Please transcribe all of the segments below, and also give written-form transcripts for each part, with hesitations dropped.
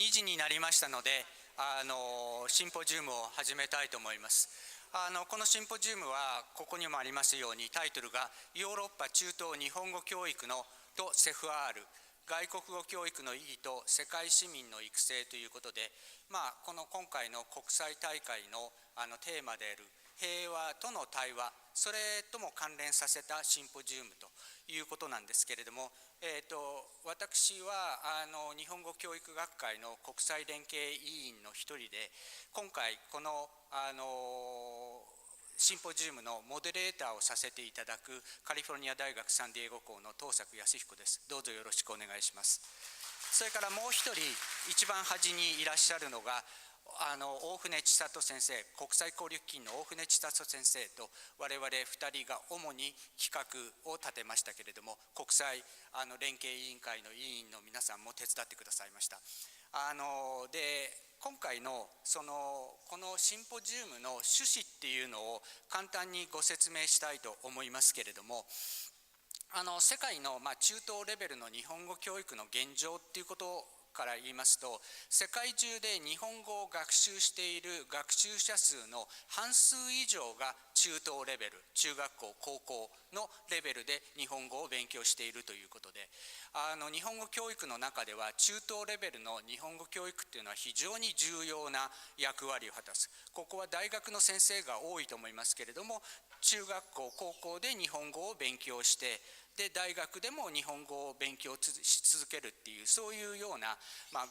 2時になりましたので、シンポジウムを始めたいと思います。このシンポジウムは、ここにもありますように、タイトルがヨーロッパ中東日本語教育のとCEFR、外国語教育の意義と世界市民の育成ということで、今回の国際大会のテーマである平和との対話、それとも関連させたシンポジウムということなんですけれども、私は日本語教育学会の国際連携委員の一人で、今回このシンポジウムのモデレーターをさせていただくカリフォルニア大学サンディエゴ校の東作康彦です。どうぞよろしくお願いします。それからもう一人、一番端にいらっしゃるのが大船千里先生、国際交流基金の大船千里先生と我々2人が主に企画を立てましたけれども、国際連携委員会の委員の皆さんも手伝ってくださいました。で今回のこのシンポジウムの趣旨っていうのを簡単にご説明したいと思いますけれども、世界の中等レベルの日本語教育の現状っていうことから言いますと、世界中で日本語を学習している学習者数の半数以上が中等レベル、中学校、高校のレベルで日本語を勉強しているということで、日本語教育の中では中等レベルの日本語教育っていうのは非常に重要な役割を果たす。ここは大学の先生が多いと思いますけれども、中学校、高校で日本語を勉強して、で大学でも日本語を勉強し続けるっていう、そういうような、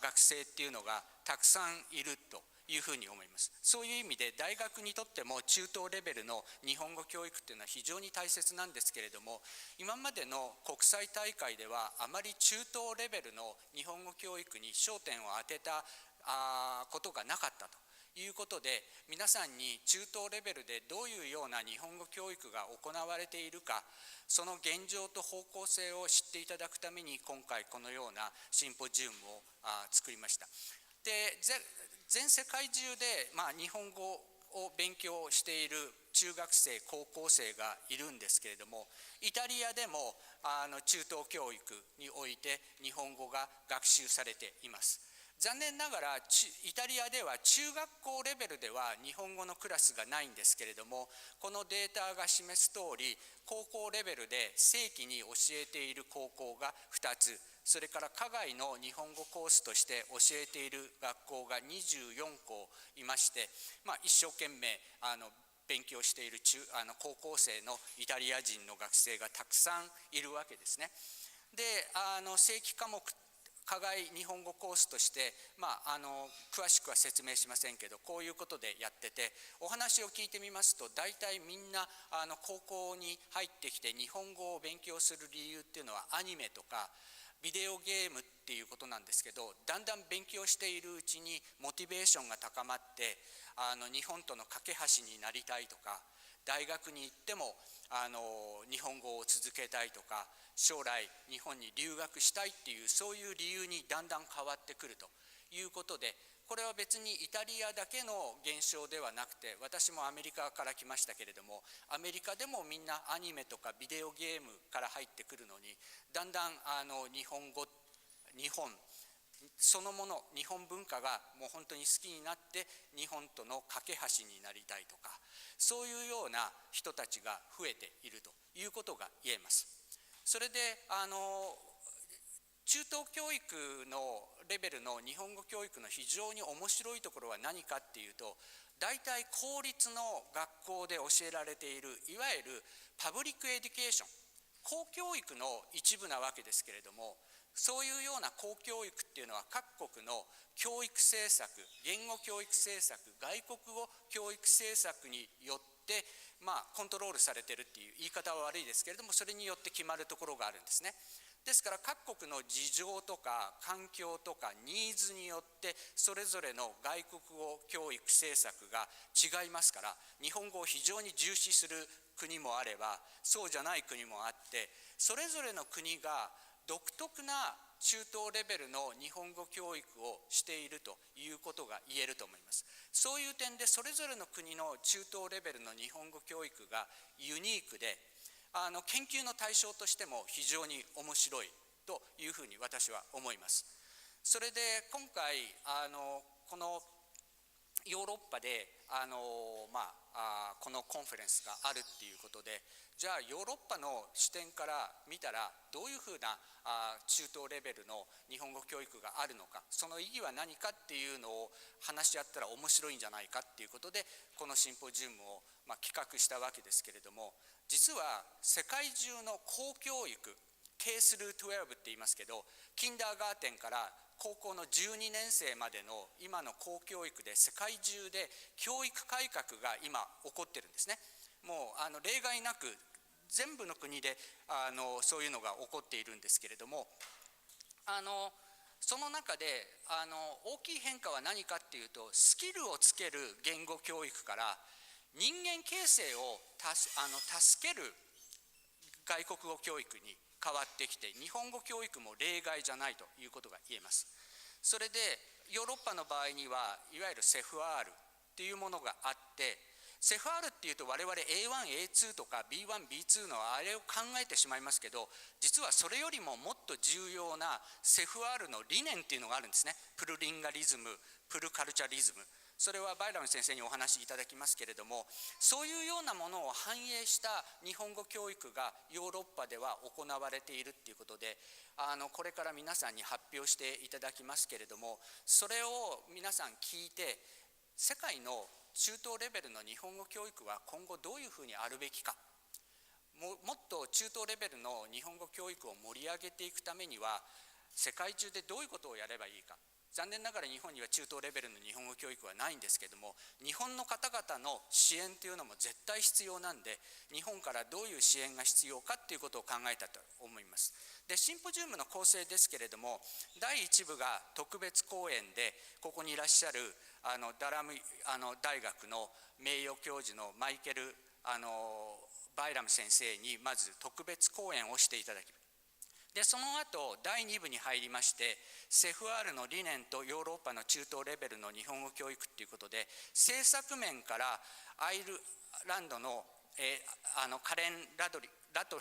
学生っていうのがたくさんいるというふうに思います。そういう意味で大学にとっても中等レベルの日本語教育っていうのは非常に大切なんですけれども、今までの国際大会ではあまり中等レベルの日本語教育に焦点を当てたことがなかったということで、皆さんに中等レベルでどういうような日本語教育が行われているか、その現状と方向性を知っていただくために今回このようなシンポジウムを作りました。で全世界中で、日本語を勉強している中学生、高校生がいるんですけれども、イタリアでも中等教育において日本語が学習されています。残念ながらイタリアでは中学校レベルでは日本語のクラスがないんですけれども、このデータが示す通り、高校レベルで正規に教えている高校が2つ、それから課外の日本語コースとして教えている学校が24校いまして、一生懸命勉強している高校生のイタリア人の学生がたくさんいるわけですね。で正規科目課外日本語コースとして、詳しくは説明しませんけど、こういうことでやってて、お話を聞いてみますと、大体みんな高校に入ってきて日本語を勉強する理由っていうのはアニメとかビデオゲームっていうことなんですけど、だんだん勉強しているうちにモチベーションが高まって、日本との架け橋になりたいとか、大学に行っても日本語を続けたいとか、将来日本に留学したいっていう、そういう理由にだんだん変わってくるということで、これは別にイタリアだけの現象ではなくて、私もアメリカから来ましたけれども、アメリカでもみんなアニメとかビデオゲームから入ってくるのに、だんだん日本そのもの、日本文化がもう本当に好きになって日本との架け橋になりたいとか、そういうような人たちが増えているということが言えます。それで中等教育のレベルの日本語教育の非常に面白いところは何かっていうと、大体公立の学校で教えられているいわゆるパブリックエデュケーション、公教育の一部なわけですけれども、そういうような公教育っていうのは各国の教育政策、言語教育政策、外国語教育政策によってコントロールされているっていう言い方は悪いですけれども、それによって決まるところがあるんですね。ですから各国の事情とか環境とかニーズによってそれぞれの外国語教育政策が違いますから、日本語を非常に重視する国もあればそうじゃない国もあって、それぞれの国が独特な中等レベルの日本語教育をしているということが言えると思います。そういう点でそれぞれの国の中等レベルの日本語教育がユニークで、研究の対象としても非常に面白いというふうに私は思います。それで今回このヨーロッパでこのコンファレンスがあるっていうことで、じゃあヨーロッパの視点から見たらどういうふうな中等レベルの日本語教育があるのか、その意義は何かっていうのを話し合ったら面白いんじゃないかっていうことで、このシンポジウムを企画したわけですけれども、実は世界中の公教育、K-12 って言いますけど、キンダーガーテンから高校の12年生までの今の公教育で世界中で教育改革が今起こってるんですね。もう例外なく全部の国でそういうのが起こっているんですけれども、その中で大きい変化は何かっていうと、スキルをつける言語教育から人間形成を助ける外国語教育に変わってきて、日本語教育も例外じゃないということが言えます。それでヨーロッパの場合にはいわゆる CEFR っていうものがあって、CEFR っていうと我々 A1、A2 とか B1、B2 のあれを考えてしまいますけど、実はそれよりももっと重要な CEFR の理念っていうのがあるんですね。プルリンガリズム、プルカルチャリズム、それはバイラム先生にお話しいただきますけれども、そういうようなものを反映した日本語教育がヨーロッパでは行われているっていうことで、これから皆さんに発表していただきますけれども、それを皆さん聞いて、世界の中等レベルの日本語教育は今後どういうふうにあるべきか、もっと中等レベルの日本語教育を盛り上げていくためには世界中でどういうことをやればいいか。残念ながら日本には中等レベルの日本語教育はないんですけども、日本の方々の支援というのも絶対必要なんで、日本からどういう支援が必要かということを考えたと思います。で、シンポジウムの構成ですけれども、第1部が特別講演で、ここにいらっしゃるダラム大学の名誉教授のマイケルバイラム先生にまず特別講演をしていただきます。で、その後第2部に入りまして、CEFR の理念とヨーロッパの中等レベルの日本語教育ということで、政策面からアイルランドのカレン・ラト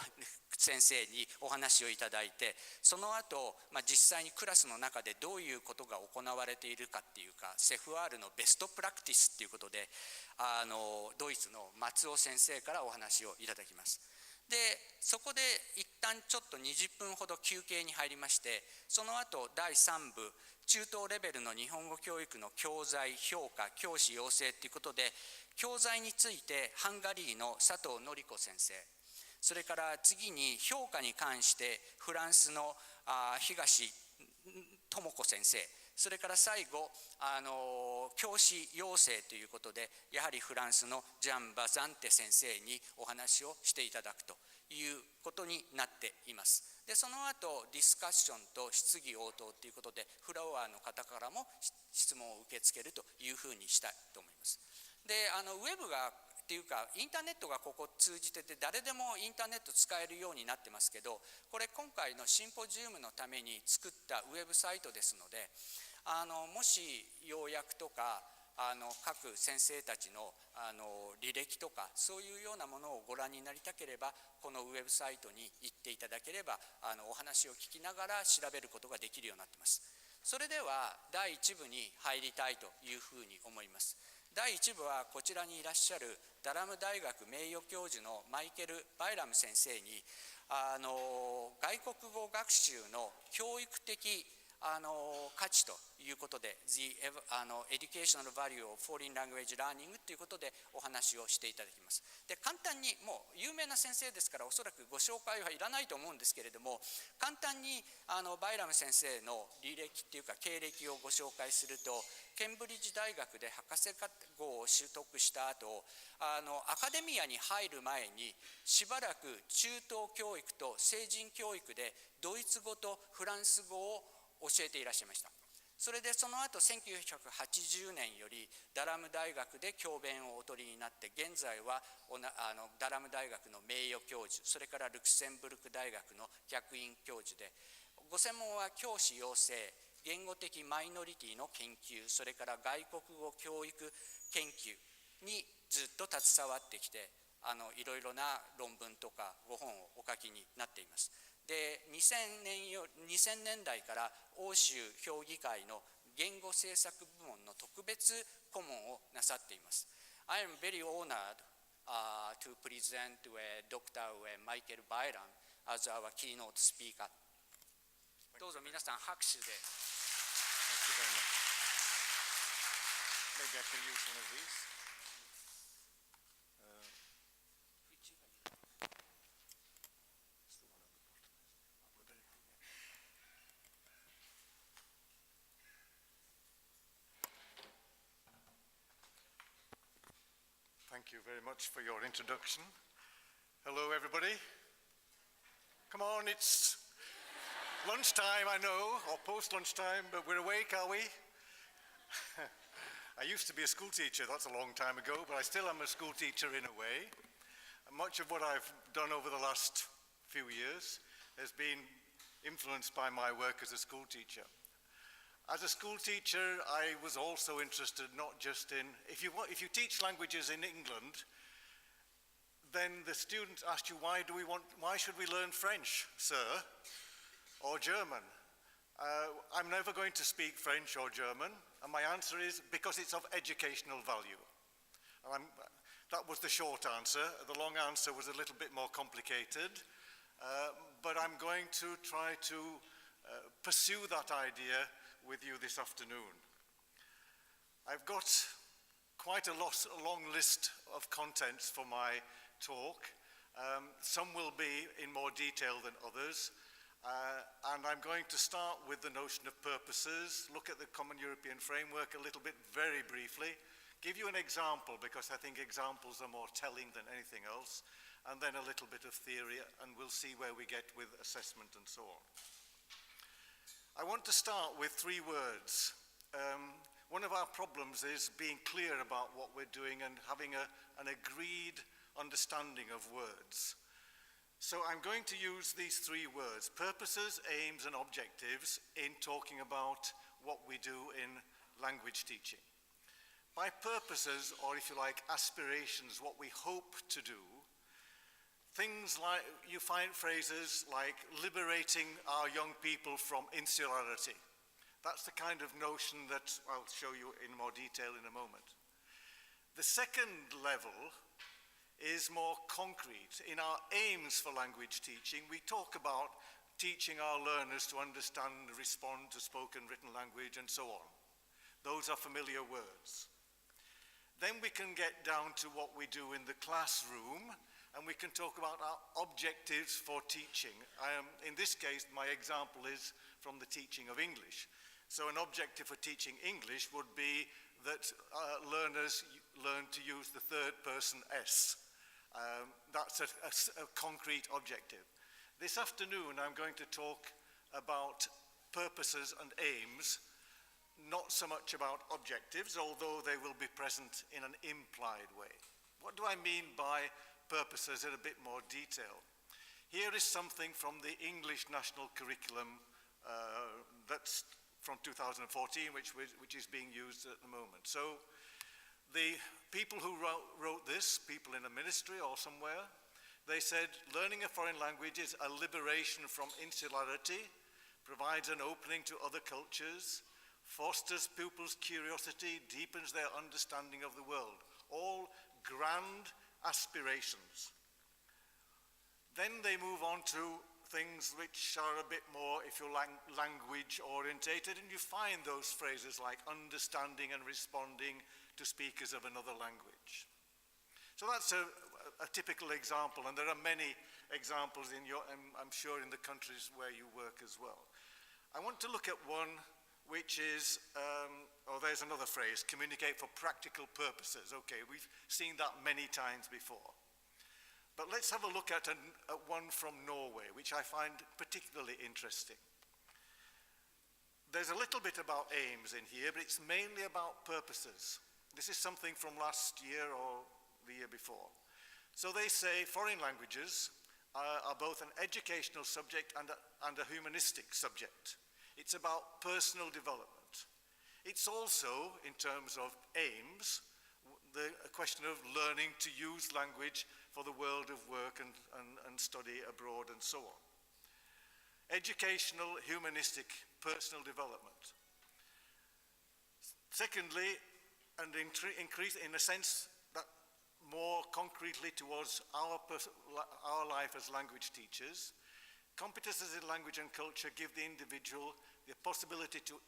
先生にお話をいただいて、その後、実際にクラスの中でどういうことが行われているかっていうか、CEFR のベストプラクティスっていうことで、ドイツの松尾先生からお話をいただきます。で、そこで一旦ちょっと20分ほど休憩に入りまして、その後第3部、中等レベルの日本語教育の教材、評価、教師養成ということで、教材についてハンガリーの佐藤典子先生、それから次に評価に関してフランスの東智子先生、それから最後教師養成ということで、やはりフランスのジャン・バザンテ先生にお話をしていただくということになっています。で、その後ディスカッションと質疑応答ということで、フロアの方からも質問を受け付けるというふうにしたいと思います。で、ウェブがっていうかインターネットがここ通じてて、誰でもインターネット使えるようになってますけど、これ今回のシンポジウムのために作ったウェブサイトですので、もし要約とか各先生たちの履歴とかそういうようなものをご覧になりたければ、このウェブサイトに行っていただければお話を聞きながら調べることができるようになっています。それでは第1部に入りたいというふうに思います。第1部はこちらにいらっしゃるダラム大学名誉教授のマイケル・バイラム先生に外国語学習の教育的価値ということで The Educational Value of Foreign Language Learning ということでお話をしていただきます。で、簡単に、もう有名な先生ですからおそらくご紹介はいらないと思うんですけれども、簡単にバイラム先生の履歴っていうか経歴をご紹介すると、ケンブリッジ大学で博士号を取得した後、アカデミアに入る前にしばらく中等教育と成人教育でドイツ語とフランス語を教えていらっしゃいました。それでその後1980年よりダラム大学で教鞭をお取りになって、現在はダラム大学の名誉教授、それからルクセンブルク大学の客員教授で、ご専門は教師養成、言語的マイノリティの研究、それから外国語教育研究にずっと携わってきて、いろいろな論文とかご本をお書きになっています。で、で2000年代から欧州評議会の言語政策部門の特別顧問をなさっています。I am very honored to present Dr. Michael Byram as our keynote speaker. どうぞ皆さん拍手で。Thank you very much. Maybe I can use one of these. Thank you very much for your introduction. Hello, everybody. Come on, it's lunchtime, I know, or post-lunchtime, but we're awake, are we? I used to be a school teacher, that's a long time ago, but I still am a school teacher in a way. And much of what I've done over the last few years has been influenced by my work as a school teacher. As a school teacher, I was also interested not just in, if you teach languages in England, then the students ask you, why should we learn French, sir, or German? I'm never going to speak French or German, and my answer is because it's of educational value. That was the short answer. The long answer was a little bit more complicated, but I'm going to try to pursue that idea with you this afternoon. I've got quite a long list of contents for my talk. Some will be in more detail than others. And I'm going to start with the notion of purposes, look at the Common European Framework a little bit very briefly, give you an example because I think examples are more telling than anything else, and then a little bit of theory, and we'll see where we get with assessment and so on. I want to start with 3 words. One of our problems is being clear about what we're doing and having an agreed understanding of words. So I'm going to use these 3 words, purposes, aims, and objectives, in talking about what we do in language teaching. By purposes, or if you like, aspirations, what we hope to do, things like, you find phrases like liberating our young people from insularity. That's the kind of notion that I'll show you in more detail in a moment. The second level is more concrete. In our aims for language teaching, we talk about teaching our learners to understand and respond to spoken written language and so on. Those are familiar words. Then we can get down to what we do in the classroom, and we can talk about our objectives for teaching. In this case, my example is from the teaching of English. So an objective for teaching English would be that learners learn to use the third person S. That's a concrete objective. This afternoon, I'm going to talk about purposes and aims, not so much about objectives, although they will be present in an implied way. What do I mean by purposes in a bit more detail? Here is something from the English National Curriculum that's from 2014, which is being used at the moment. So the people who wrote this, people in a ministry or somewhere, they said, learning a foreign language is a liberation from insularity, provides an opening to other cultures, fosters pupils' curiosity, deepens their understanding of the world. All grand aspirations. Then they move on to things which are a bit more, if you like, language orientated, and you find those phrases like understanding and responding to speakers of another language. So that's a typical example, and there are many examples I'm sure in the countries where you work as well. I want to look at one which is, there's another phrase, communicate for practical purposes. Okay, we've seen that many times before. But let's have a look at one from Norway, which I find particularly interesting. There's a little bit about aims in here, but it's mainly about purposes. This is something from last year or the year before. So they say foreign languages are both an educational subject and a humanistic subject. It's about personal development. It's also, in terms of aims, a question of learning to use language for the world of work and study abroad and so on. educational, humanistic, personal development. Secondly, and increase in a sense that more concretely towards our life as language teachers, competences in language and culture give the individual the possibility to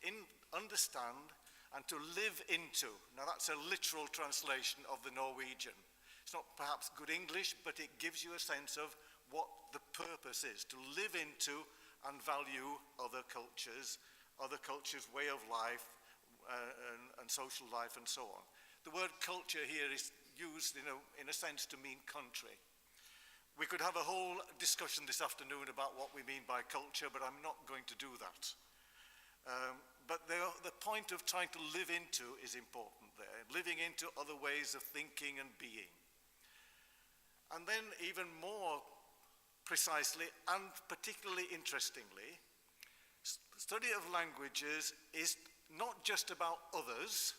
understand and to live into. Now that's a literal translation of the Norwegian. It's not perhaps good English, but it gives you a sense of what the purpose is, to live into and value other cultures' way of life, and social life and so on. The word culture here is used in a sense to mean country. We could have a whole discussion this afternoon about what we mean by culture, but I'm not going to do that. But the point of trying to live into is important there, living into other ways of thinking and being. And then even more precisely and particularly interestingly, study of languages is not just about others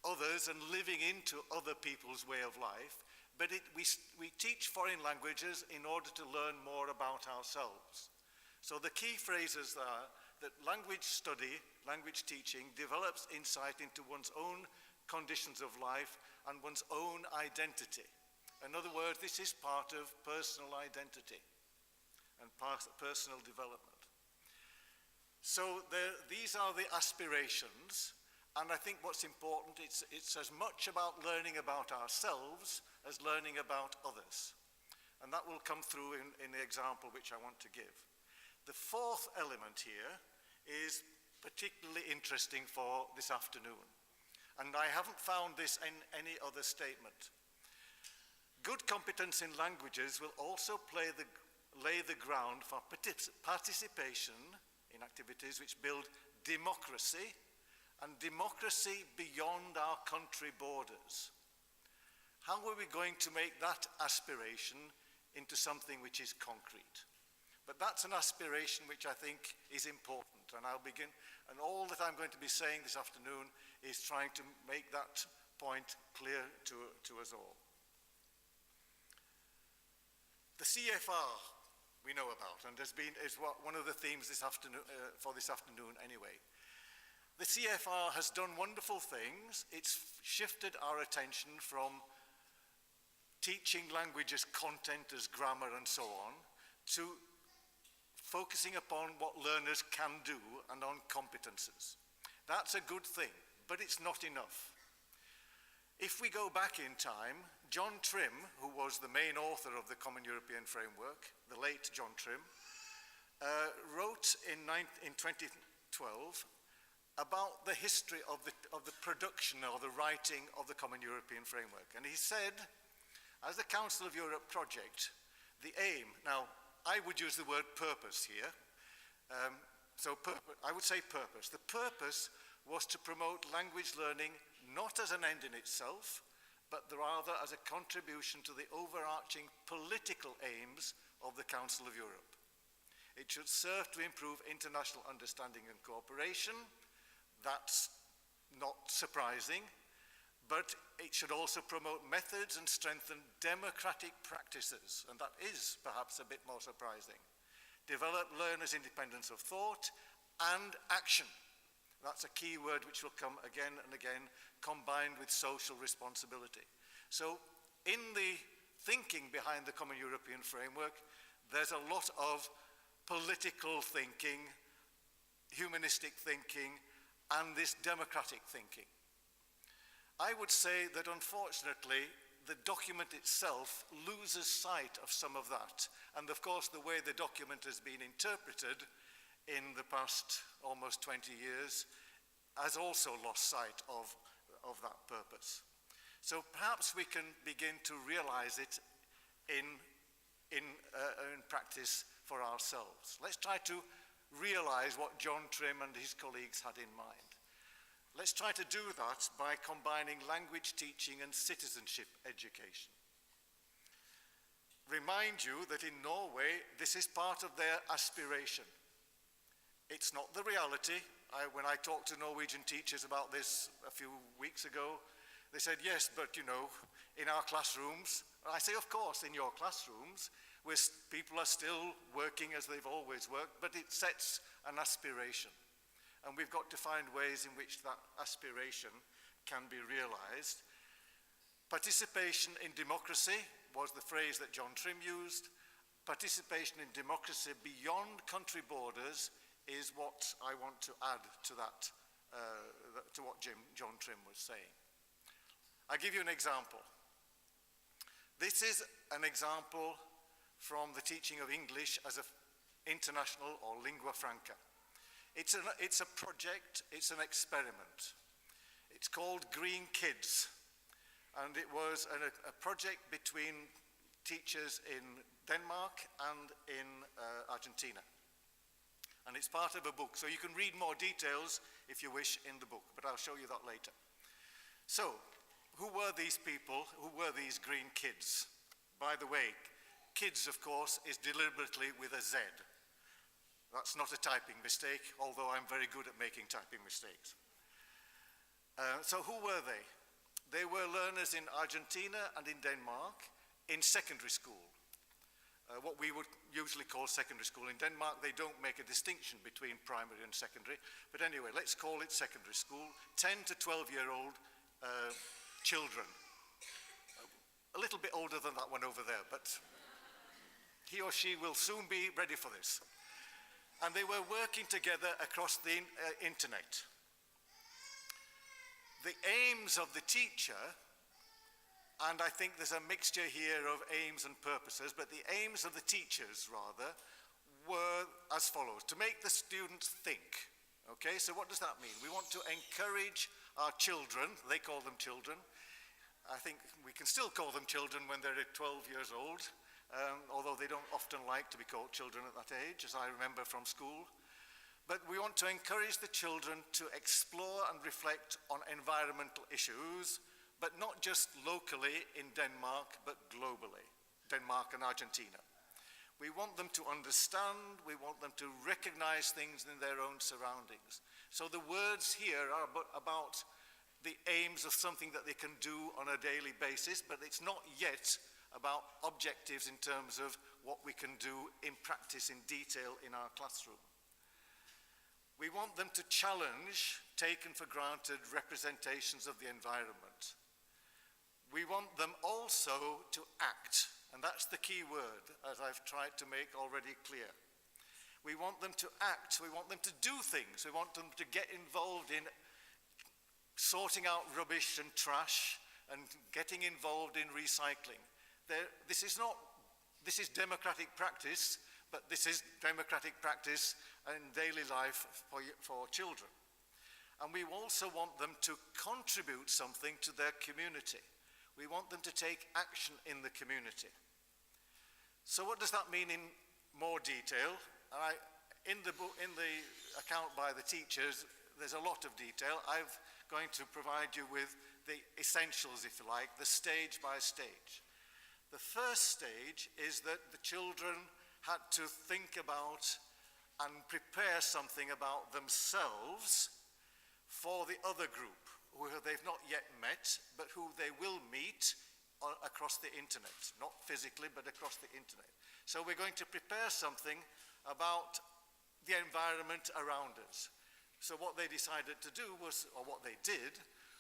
and living into other people's way of life, but we teach foreign languages in order to learn more about ourselves. So the key phrases are that language study, language teaching, develops insight into one's own conditions of life and one's own identity. In other words, this is part of personal identity and personal development. So these are the aspirations, and I think what's important, it's as much about learning about ourselves as learning about others. And that will come through in the example which I want to give. The fourth element here is particularly interesting for this afternoon, and I haven't found this in any other statement. Good competence in languages will also lay the ground for participation in activities which build democracy, and democracy beyond our country borders. How are we going to make that aspiration into something which is concrete? But that's an aspiration which I think is important, and I'll begin, and all that I'm going to be saying this afternoon is trying to make that point clear to us all. The CEFR we know about, and is one of the themes this afternoon, for this afternoon anyway. The CEFR has done wonderful things. It's shifted our attention from teaching languages content as grammar and so on, to focusing upon what learners can do and on competences. That's a good thing, but it's not enough. If we go back in time, John Trim, who was the main author of the Common European Framework, the late John Trim, wrote in 2012 about the history of the production or the writing of the Common European Framework. And he said, as the Council of Europe project, the aim, now I would use the word purpose here, I would say purpose. The purpose was to promote language learning not as an end in itself, but rather as a contribution to the overarching political aims of the Council of Europe. It should serve to improve international understanding and cooperation. That's not surprising, but it should also promote methods and strengthen democratic practices, and that is perhaps a bit more surprising. Develop learners' independence of thought and action. That's a key word which will come again and again, combined with social responsibility. So in the thinking behind the Common European Framework, there's a lot of political thinking, humanistic thinking, and this democratic thinking. I would say that unfortunately, the document itself loses sight of some of that. And of course, the way the document has been interpreted in the past almost 20 years has also lost sight of that purpose. So perhaps we can begin to realize it in practice for ourselves. Let's try to realize what John Trim and his colleagues had in mind. Let's try to do that by combining language teaching and citizenship education. Remind you that in Norway, this is part of their aspiration. It's not the reality. When I talked to Norwegian teachers about this a few weeks ago, they said, yes, but you know, in our classrooms, I say, of course, in your classrooms, People are still working as they've always worked, but it sets an aspiration. And we've got to find ways in which that aspiration can be realized. Participation in democracy was the phrase that John Trim used. Participation in democracy beyond country borders is what I want to add to that, to what John Trim was saying. I'll give you an example. This is an example from the teaching of English as an international or lingua franca. It's a project, it's an experiment. It's called Green Kids, and it was a project between teachers in Denmark and in Argentina. And it's part of a book, so you can read more details if you wish in the book, but I'll show you that later. So, who were these people? Who were these green kids? By the way, kids, of course, is deliberately with a Z. That's not a typing mistake, although I'm very good at making typing mistakes. So who were they? They were learners in Argentina and in Denmark in secondary school. What we would usually call secondary school. In Denmark, they don't make a distinction between primary and secondary. But anyway, let's call it secondary school. 10 to 12-year-old children. A little bit older than that one over there, but he or she will soon be ready for this. And they were working together across the internet. The aims of the teacher, and I think there's a mixture here of aims and purposes, but the aims of the teachers, rather, were as follows: to make the students think. Okay, so what does that mean? We want to encourage our children, they call them children. I think we can still call them children when they're 12 years old, although they don't often like to be called children at that age, as I remember from school. But we want to encourage the children to explore and reflect on environmental issues, but not just locally in Denmark, but globally, Denmark and Argentina. We want them to understand, we want them to recognize things in their own surroundings. So the words here are about the aims of something that they can do on a daily basis, but it's not yet about objectives in terms of what we can do in practice, in detail in our classroom. We want them to challenge taken for granted representations of the environment. We want them also to act, and that's the key word, as I've tried to make already clear. We want them to act, we want them to do things, we want them to get involved in sorting out rubbish and trash and getting involved in recycling. This is democratic practice, but this is democratic practice in daily life for children. And we also want them to contribute something to their community. We want them to take action in the community. So what does that mean in more detail? In the account by the teachers, there's a lot of detail. I'm going to provide you with the essentials, if you like, the stage by stage. The first stage is that the children had to think about and prepare something about themselves for the other group, who they've not yet met, but who they will meet across the internet, not physically, but across the internet. So we're going to prepare something about the environment around us. So what they decided to do was, or what they did,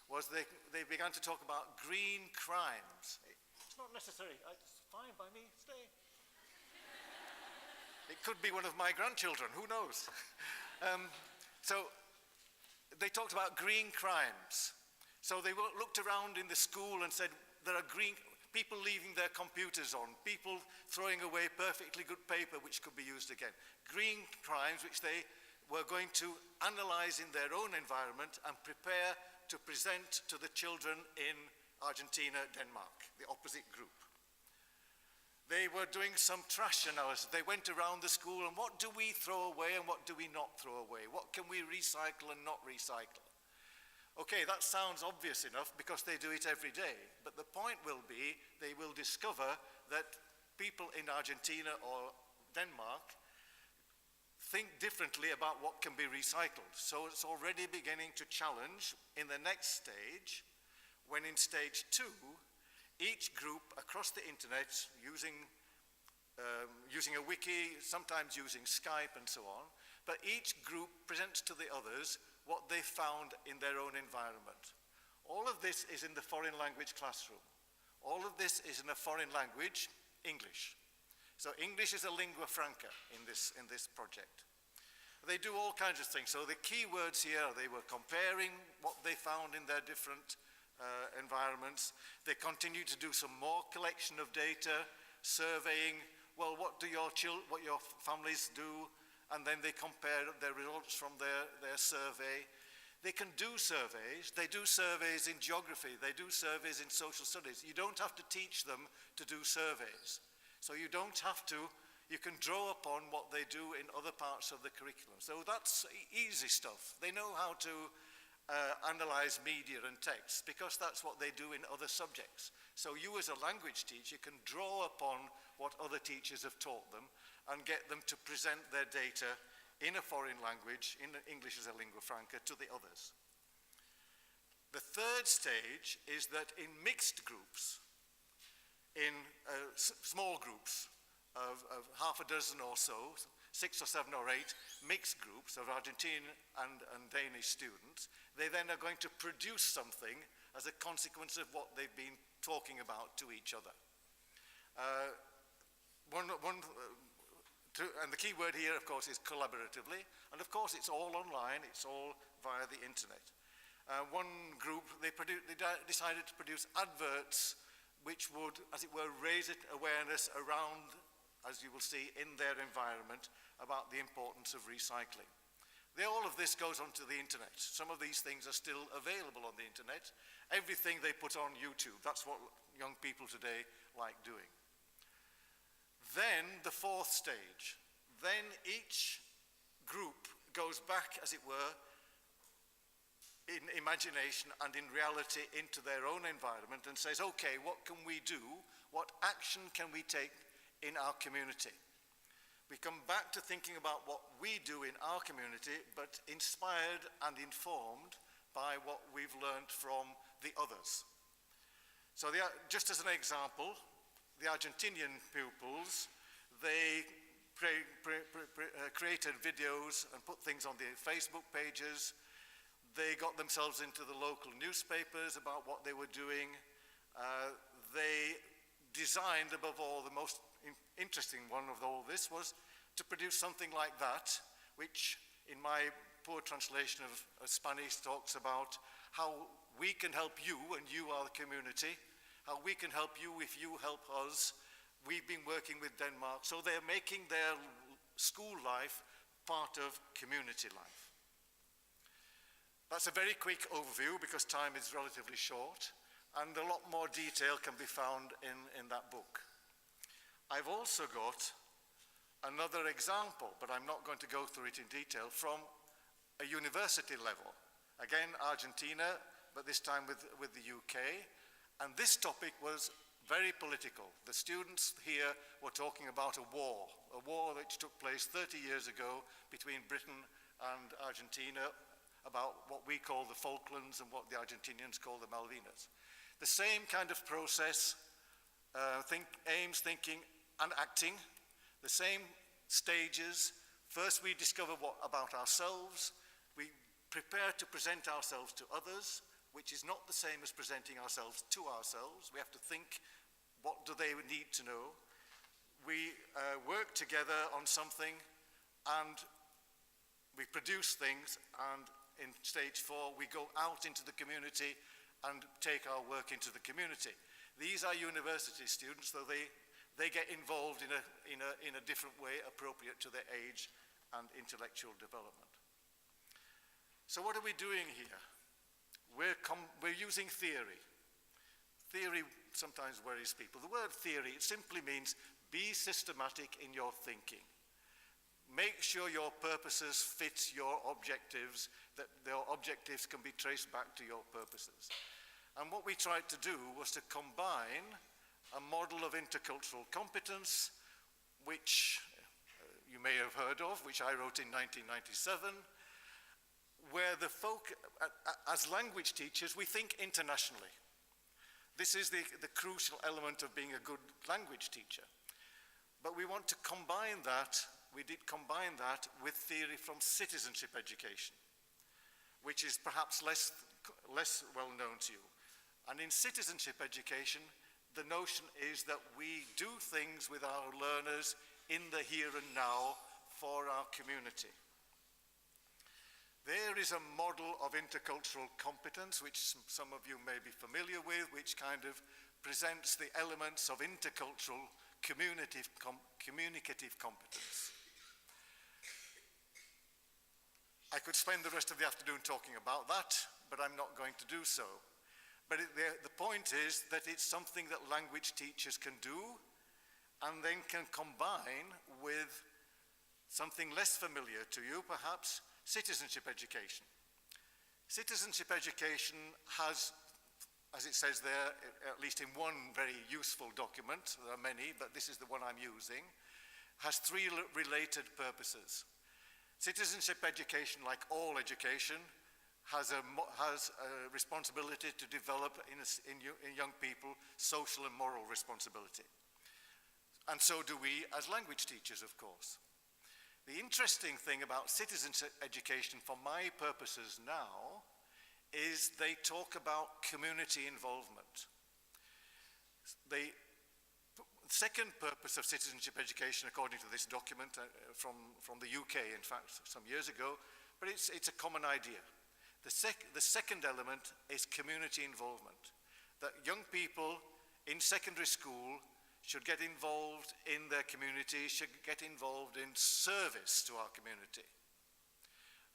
was they began to talk about green crimes. It's not necessary, it's fine by me, stay. It could be one of my grandchildren, who knows? So they talked about green crimes. So they looked around in the school and said, there are people leaving their computers on, people throwing away perfectly good paper which could be used again. Green crimes which they were going to analyze in their own environment and prepare to present to the children in Argentina, Denmark, the opposite group. They were doing some trash analysis. They went around the school and what do we throw away and what do we not throw away? What can we recycle and not recycle? Okay, that sounds obvious enough because they do it every day. But the point will be they will discover that people in Argentina or Denmark think differently about what can be recycled. So it's already beginning to challenge in the next stage, when in stage 2, each group across the internet using using a wiki, sometimes using Skype and so on, but each group presents to the others what they found in their own environment. All of this is in the foreign language classroom. All of this is in a foreign language, English. So English is a lingua franca in this project. They do all kinds of things. So the key words here, they were comparing what they found in their different environments. They continue to do some more collection of data, surveying, well, what your families do, and then they compare their results from their survey. They can do surveys. They do surveys in geography. They do surveys in social studies. You don't have to teach them to do surveys. So you don't have to, you can draw upon what they do in other parts of the curriculum. So that's easy stuff. They know how to analyze media and text because that's what they do in other subjects. So you as a language teacher can draw upon what other teachers have taught them and get them to present their data in a foreign language, in English as a lingua franca, to the others. The third stage is that in mixed groups, in small groups of half a dozen or so, 6 or 7 or 8 mixed groups of Argentine and Danish students, they then are going to produce something as a consequence of what they've been talking about to each other. And the key word here, of course, is collaboratively. And of course, it's all online. It's all via the internet. One group, they decided to produce adverts which would, as it were, raise awareness around, as you will see, in their environment about the importance of recycling. All of this goes onto the internet. Some of these things are still available on the internet. Everything they put on YouTube. That's what young people today like doing. Then the fourth stage. Then each group goes back, as it were, in imagination and in reality into their own environment and says, okay, what can we do? What action can we take in our community? We come back to thinking about what we do in our community, but inspired and informed by what we've learned from the others. So just as an example, the Argentinian pupils, they created videos and put things on their Facebook pages. They got themselves into the local newspapers about what they were doing. They designed, above all, the most interesting one of all this was to produce something like that, which in my poor translation of Spanish talks about how we can help you and you are the community, how we can help you if you help us. We've been working with Denmark. So they're making their school life part of community life. That's a very quick overview because time is relatively short, and a lot more detail can be found in that book. I've also got another example, but I'm not going to go through it in detail, from a university level. Again, Argentina, but this time with the UK. And this topic was very political. The students here were talking about a war which took place 30 years ago between Britain and Argentina, about what we call the Falklands and what the Argentinians call the Malvinas. The same kind of process, aims, thinking, and acting, the same stages. First we discover about ourselves. We prepare to present ourselves to others, which is not the same as presenting ourselves to ourselves. We have to think, what do they need to know? We work together on something and we produce things, and in stage 4 we go out into the community and take our work into the community. These are university students, so they get involved in a different way appropriate to their age and intellectual development. So what are we doing here? We're using theory. Theory sometimes worries people. The word theory, it simply means be systematic in your thinking. Make sure your purposes fit your objectives, that their objectives can be traced back to your purposes. And what we tried to do was to combine a model of intercultural competence, which you may have heard of, which I wrote in 1997, where as language teachers, we think internationally. This is the crucial element of being a good language teacher. But we want to combine that, we did combine that with theory from citizenship education, which is perhaps less well known to you. And in citizenship education, the notion is that we do things with our learners in the here and now for our community. There is a model of intercultural competence, which some of you may be familiar with, which kind of presents the elements of intercultural communicative competence. I could spend the rest of the afternoon talking about that, but I'm not going to do so. But the point is that it's something that language teachers can do and then can combine with something less familiar to you, perhaps, citizenship education. Citizenship education has, as it says there, at least in one very useful document, there are many, but this is the one I'm using, has three related purposes. Citizenship education, like all education, has a responsibility to develop in young people social and moral responsibility. And so do we as language teachers, of course. The interesting thing about citizenship education, for my purposes now, is they talk about community involvement. The second purpose of citizenship education, according to this document from the UK, in fact, some years ago, but it's a common idea. The second element is community involvement, that young people in secondary school should get involved in their community, should get involved in service to our community.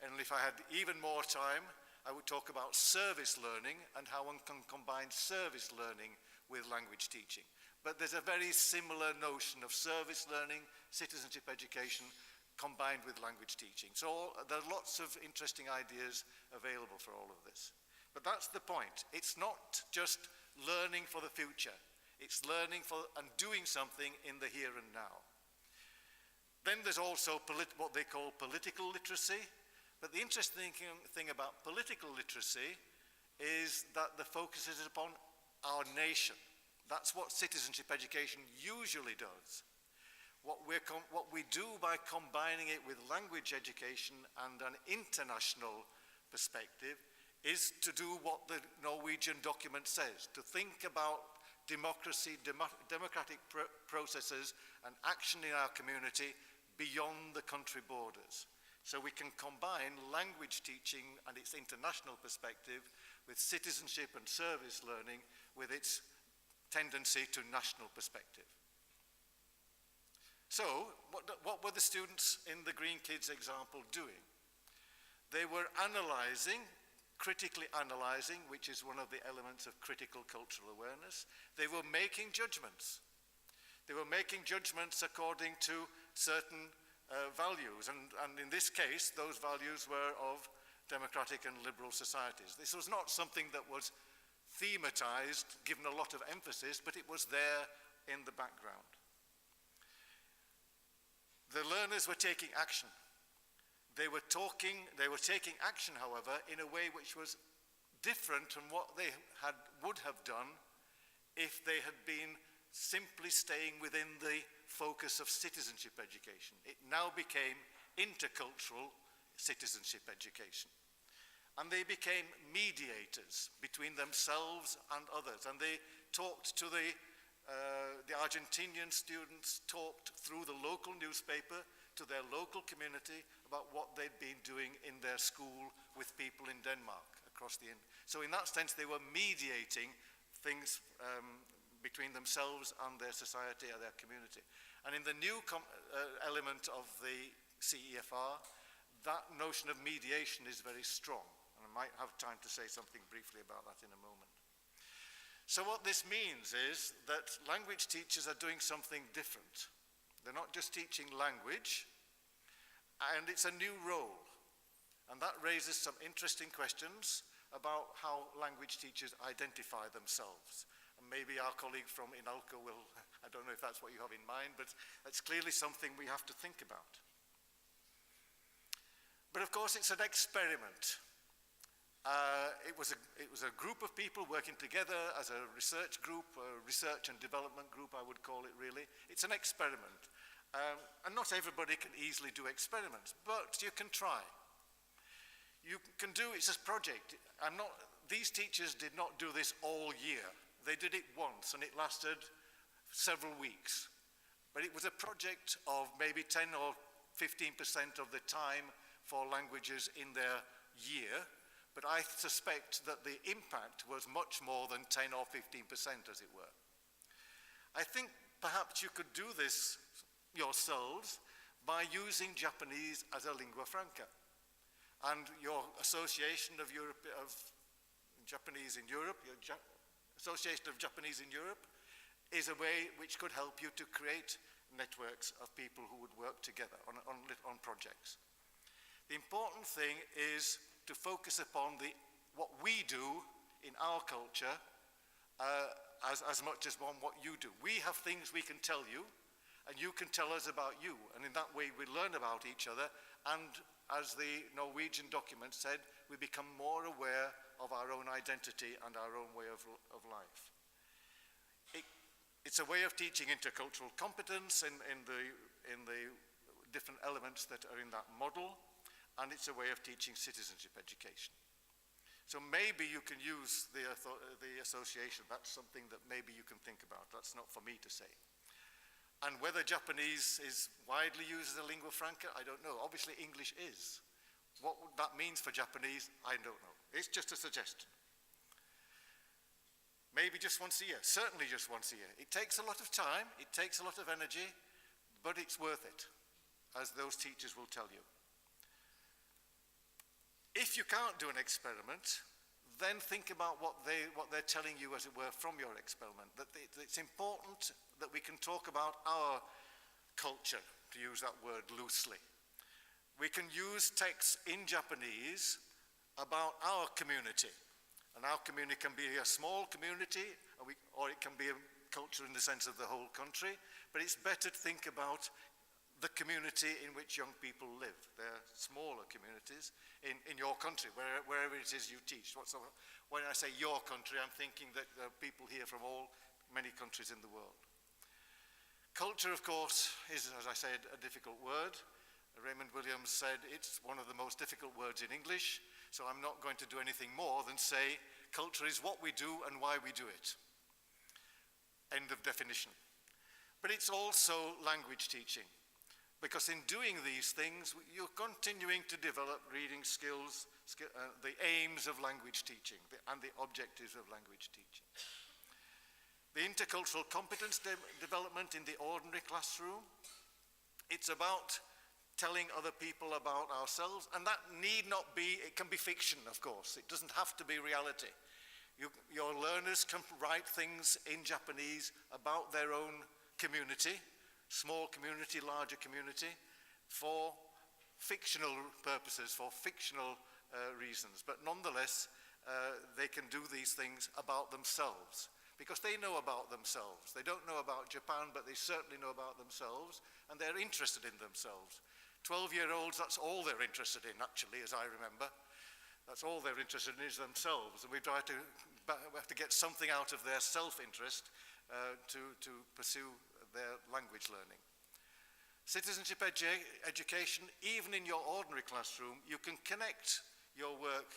And if I had even more time, I would talk about service learning and how one can combine service learning with language teaching. But there's a very similar notion of service learning, citizenship education, combined with language teaching. So there are lots of interesting ideas available for all of this. But that's the point. It's not just learning for the future. It's learning for and doing something in the here and now. Then there's also what they call political literacy. But the interesting thing about political literacy is that the focus is upon our nation. That's what citizenship education usually does. What we do by combining it with language education and an international perspective is to do what the Norwegian document says, to think about democracy, democratic processes and action in our community beyond the country borders. So we can combine language teaching and its international perspective with citizenship and service learning with its tendency to national perspective. So, what were the students in the Green Kids example doing? They were critically analyzing, which is one of the elements of critical cultural awareness. They were making judgments. They were making judgments according to certain values, and in this case, those values were of democratic and liberal societies. This was not something that was thematized, given a lot of emphasis, but it was there in the background. The learners were taking action. They were taking action, however, in a way which was different from what they would have done if they had been simply staying within the focus of citizenship education. It now became intercultural citizenship education. And they became mediators between themselves and others. And they talked to the Argentinian students, talked through the local newspaper to their local community about what they'd been doing in their school with people in Denmark across the Ind. So in that sense, they were mediating things between themselves and their society or their community. And in the new element of the CEFR, that notion of mediation is very strong. And I might have time to say something briefly about that in a moment. So what this means is that language teachers are doing something different. They're not just teaching language, and it's a new role. And that raises some interesting questions about how language teachers identify themselves. And maybe our colleague from INALCO will, I don't know if that's what you have in mind, but it's clearly something we have to think about. But of course, it's an experiment. It was a group of people working together as a research group, a research and development group, I would call it really. It's an experiment. And not everybody can easily do experiments, but you can try. You can do it as a project. These teachers did not do this all year. They did it once, and it lasted several weeks. But it was a project of maybe 10 or 15% of the time for languages in their year, but I suspect that the impact was much more than 10 or 15%, as it were. I think perhaps you could do this yourselves by using Japanese as a lingua franca. And your Association of Japanese in Europe, Association of Japanese in Europe, is a way which could help you to create networks of people who would work together on projects. The important thing is to focus upon what we do in our culture as much as on what you do. We have things we can tell you, and you can tell us about you, and in that way we learn about each other, and as the Norwegian document said, we become more aware of our own identity and our own way of life. It's a way of teaching intercultural competence in the different elements that are in that model, and it's a way of teaching citizenship education. So maybe you can use the association. That's something that maybe you can think about. That's not for me to say. And whether Japanese is widely used as a lingua franca, I don't know. Obviously English is. What that means for Japanese, I don't know. It's just a suggestion. Maybe just once a year, certainly just once a year. It takes a lot of time, it takes a lot of energy, but it's worth it, as those teachers will tell you. If you can't do an experiment, then think about what they're telling you, as it were, from your experiment. That it's important that we can talk about our culture, to use that word loosely. We can use texts in Japanese about our community. And our community can be a small community, or it can be a culture in the sense of the whole country, but it's better to think about the community in which young people live. They're smaller communities in your country, wherever it is you teach. When I say your country, I'm thinking that there are people here from many countries in the world. Culture, of course, is, as I said, a difficult word. Raymond Williams said it's one of the most difficult words in English, so I'm not going to do anything more than say culture is what we do and why we do it. End of definition. But it's also language teaching, because in doing these things, you're continuing to develop reading skills, the aims of language teaching and the objectives of language teaching. The intercultural competence development in the ordinary classroom, it's about telling other people about ourselves, and that need not be, it can be fiction, of course. It doesn't have to be reality. Your learners can write things in Japanese about their own community, small community, larger community, for fictional purposes, for fictional reasons. But nonetheless, they can do these things about themselves, because they know about themselves. They don't know about Japan, but they certainly know about themselves, and they're interested in themselves. 12-year-olds, that's all they're interested in, actually, as I remember. That's all they're interested in is themselves, and we have to get something out of their self-interest to pursue their language learning. Citizenship education, even in your ordinary classroom, you can connect your work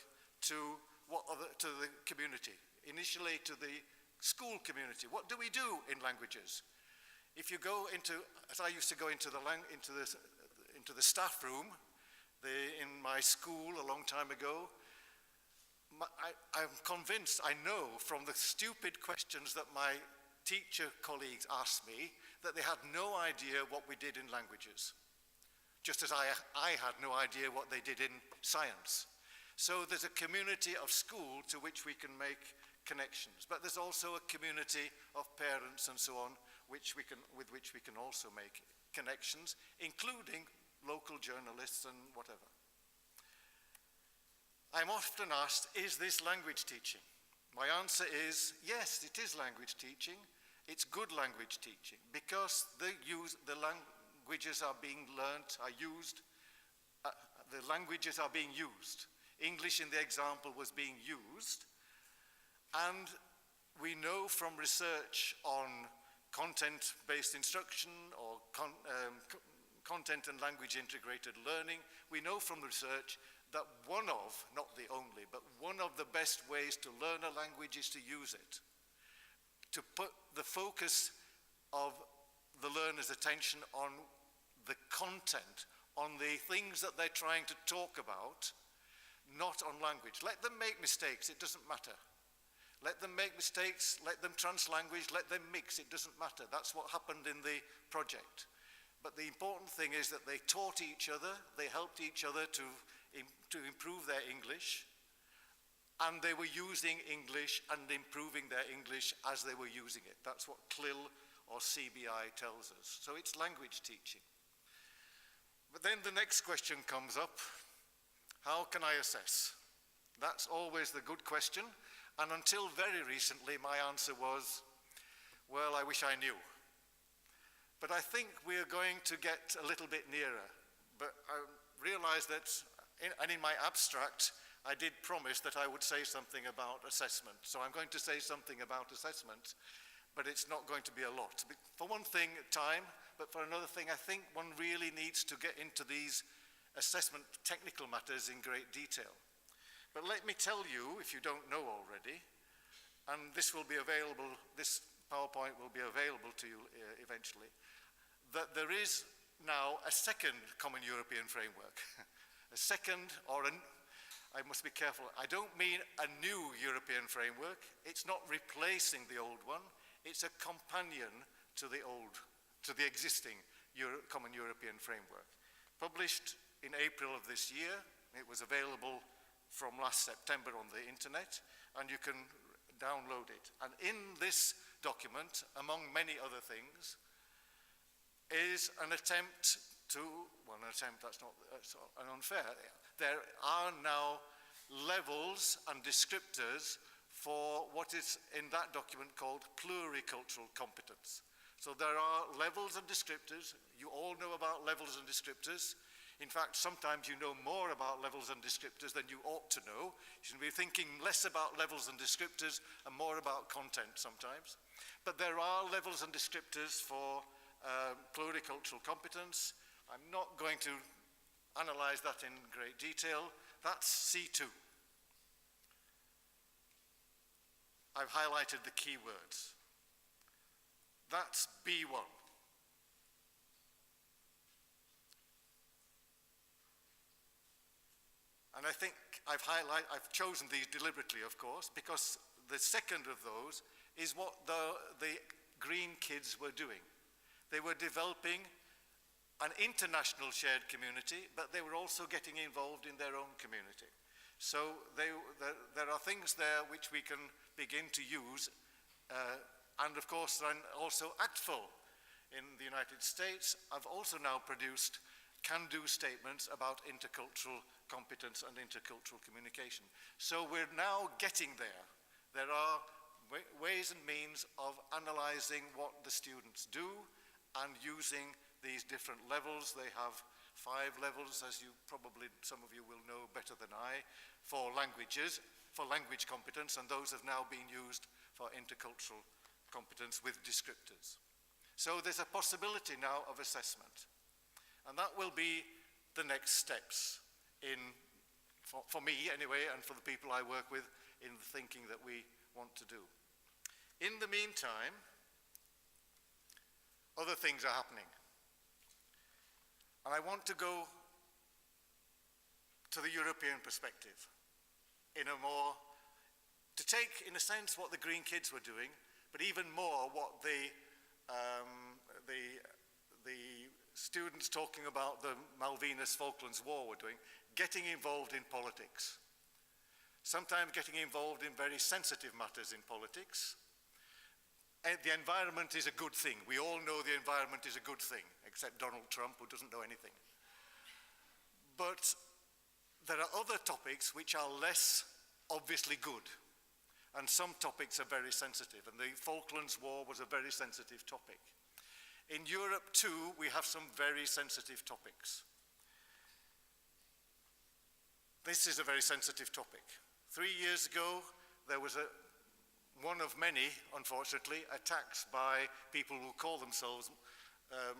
to the community, initially to the school community. What do we do in languages? If you go into, as I used to go into the staff room in my school a long time ago, I'm convinced, I know from the stupid questions that my teacher colleagues asked me, that they had no idea what we did in languages, just as I had no idea what they did in science. So there's a community of school to which we can make connections, but there's also a community of parents and so on with which we can also make connections, including local journalists and whatever. I'm often asked, is this language teaching? My answer is, yes, it is language teaching. It's good language teaching, because the languages are being learnt, the languages are being used. English in the example was being used, and we know from research on content-based instruction or content and language integrated learning. We know from research that one of, not the only, but one of the best ways to learn a language is to use it. To put the focus of the learner's attention on the content, on the things that they're trying to talk about, not on language. Let them make mistakes, it doesn't matter. Let them make mistakes, let them translanguage, let them mix, it doesn't matter. That's what happened in the project. But the important thing is that they taught each other, they helped each other to improve their English, and they were using English and improving their English as they were using it. That's what CLIL or CBI tells us. So it's language teaching. But then the next question comes up, how can I assess? That's always the good question, and until very recently my answer was, well, I wish I knew. But I think we're going to get a little bit nearer. But I realize that, in my abstract, I did promise that I would say something about assessment. So I'm going to say something about assessment, but it's not going to be a lot. For one thing, time, but for another thing, I think one really needs to get into these assessment technical matters in great detail. But let me tell you, if you don't know already, and this will be available, this PowerPoint will be available to you eventually, that there is now a second common European framework. A second, or I must be careful, I don't mean a new European framework. It's not replacing the old one. It's a companion to the existing common European framework. Published in April of this year. It was available from last September on the internet, and you can download it. And in this document, among many other things, is an attempt to, well, an attempt, that's unfair. There are now levels and descriptors for what is in that document called pluricultural competence. So there are levels and descriptors. You all know about levels and descriptors. In fact, sometimes you know more about levels and descriptors than you ought to know. You should be thinking less about levels and descriptors and more about content sometimes. But there are levels and descriptors for pluricultural competence. I'm not going to analyze that in great detail. That's C2. I've highlighted the key words. That's B1. And I think I've chosen these deliberately, of course, because the second of those is what the green kids were doing. They were developing an international shared community, but they were also getting involved in their own community. So there are things there which we can begin to use, and of course then also ACTFL in the United States. I've also now produced can-do statements about intercultural competence and intercultural communication. So we're now getting there. There are ways and means of analyzing what the students do and using these different levels. They have 5 levels, as you probably, some of you will know better than I, for languages, for language competence, and those have now been used for intercultural competence with descriptors. So there's a possibility now of assessment. And that will be the next steps for me anyway, and for the people I work with in the thinking that we want to do. In the meantime, other things are happening. And I want to go to the European perspective to take, in a sense, what the Green Kids were doing, but even more what the students talking about the Malvinas Falklands War were doing, getting involved in politics. Sometimes getting involved in very sensitive matters in politics. And the environment is a good thing. We all know the environment is a good thing, except Donald Trump, who doesn't know anything. But there are other topics which are less obviously good. And some topics are very sensitive. And the Falklands War was a very sensitive topic. In Europe, too, we have some very sensitive topics. This is a very sensitive topic. 3 years ago, there was one of many, unfortunately, attacks by people who call themselves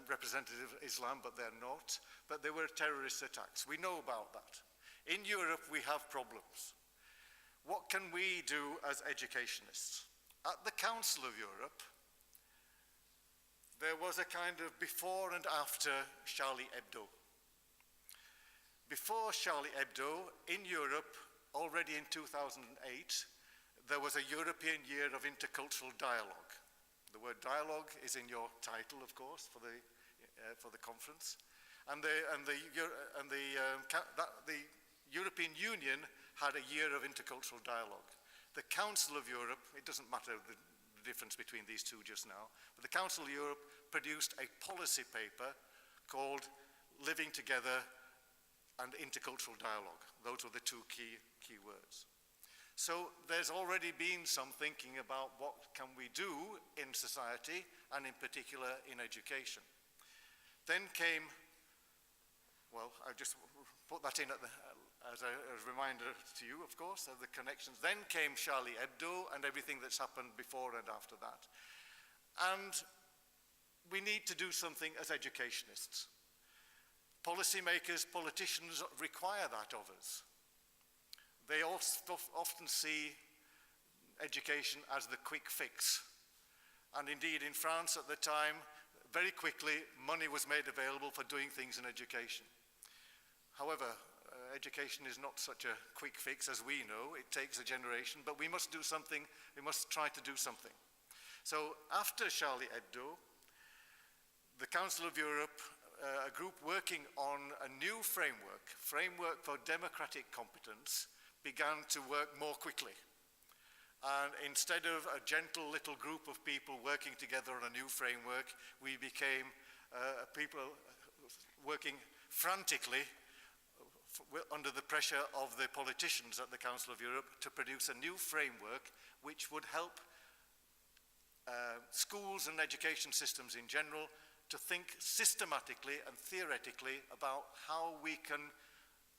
representative of Islam, but they're not. But they were terrorist attacks. We know about that. In Europe, we have problems. What can we do as educationists? At the Council of Europe, there was a kind of before and after Charlie Hebdo. Before Charlie Hebdo, in Europe, already in 2008, there was a European Year of Intercultural Dialogue. The word dialogue is in your title, of course, for the conference. And the European Union had a year of intercultural dialogue. The Council of Europe, it doesn't matter the difference between these two just now, but the Council of Europe produced a policy paper called Living Together and Intercultural Dialogue. Those were the two key words. So there's already been some thinking about what can we do in society and in particular in education. Then came, well, I just put that in as a reminder to you, of course, of the connections. Then came Charlie Hebdo and everything that's happened before and after that. And we need to do something as educationists. Policymakers, politicians require that of us. They often see education as the quick fix. And indeed, in France at the time, very quickly, money was made available for doing things in education. However, education is not such a quick fix as we know. It takes a generation, but we must do something. We must try to do something. So after Charlie Hebdo, the Council of Europe, a group working on a new framework for democratic competence, began to work more quickly. And instead of a gentle little group of people working together on a new framework, we became people working frantically under the pressure of the politicians at the Council of Europe to produce a new framework which would help schools and education systems in general to think systematically and theoretically about how we can,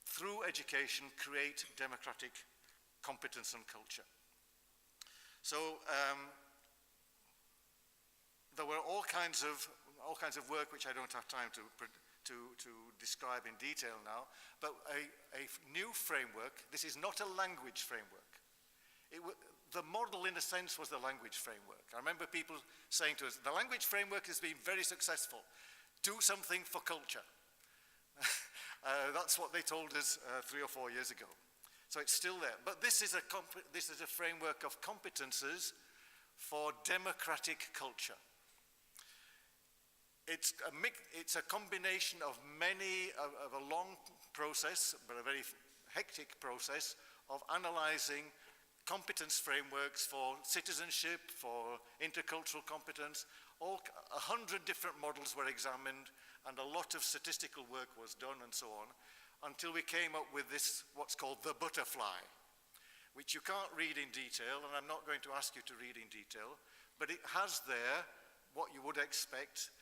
through education, create democratic competence and culture. So there were all kinds of work which I don't have time to describe in detail now, but a new framework. This is not a language framework. The model, in a sense, was the language framework. I remember people saying to us, the language framework has been very successful. Do something for culture. That's what they told us 3 or 4 years ago. So it's still there. But this is a framework of competences for democratic culture. It's a combination of a long process, but a very hectic process of analyzing competence frameworks for citizenship, for intercultural competence. 100 different models were examined, and a lot of statistical work was done and so on, until we came up with this, what's called the butterfly, which you can't read in detail, and I'm not going to ask you to read in detail, but it has there what you would expect: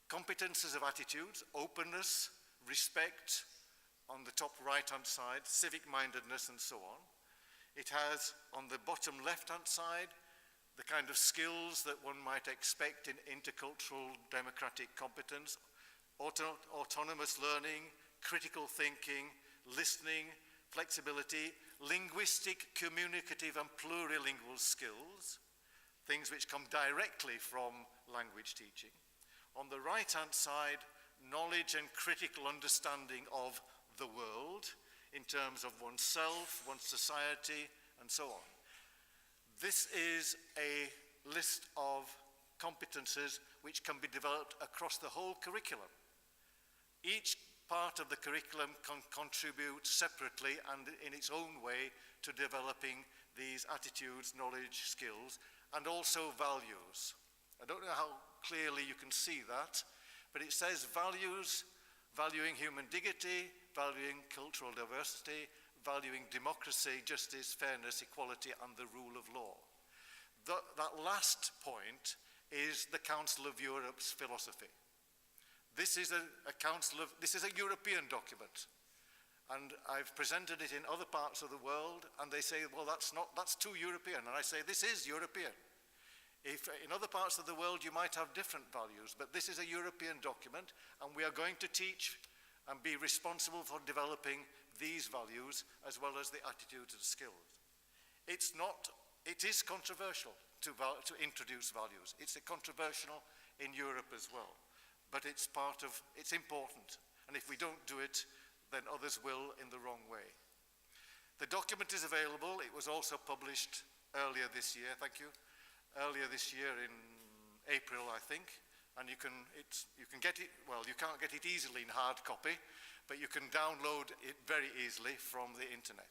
competences of attitudes, openness, respect on the top right-hand side, civic-mindedness, and so on. It has, on the bottom left-hand side, the kind of skills that one might expect in intercultural democratic competence: autonomous learning, critical thinking, listening, flexibility, linguistic, communicative, and plurilingual skills, things which come directly from language teaching. On the right-hand side, knowledge and critical understanding of the world in terms of oneself, one's society, and so on. This is a list of competences which can be developed across the whole curriculum. Each part of the curriculum can contribute separately and in its own way to developing these attitudes, knowledge, skills, and also values. I don't know how clearly you can see that, but it says values, valuing human dignity, valuing cultural diversity, valuing democracy, justice, fairness, equality, and the rule of law. That last point is the Council of Europe's philosophy. This is a European document, and I've presented it in other parts of the world, and they say, well, that's too European, and I say, this is European. If in other parts of the world you might have different values, but this is a European document, and we are going to teach and be responsible for developing these values as well as the attitudes and skills. It is controversial to introduce values. It's controversial in Europe as well, but it's important. And if we don't do it, then others will in the wrong way. The document is available. It was also published earlier this year, thank you, earlier this year in April, I think. And you can get it, well, you can't get it easily in hard copy, but you can download it very easily from the internet.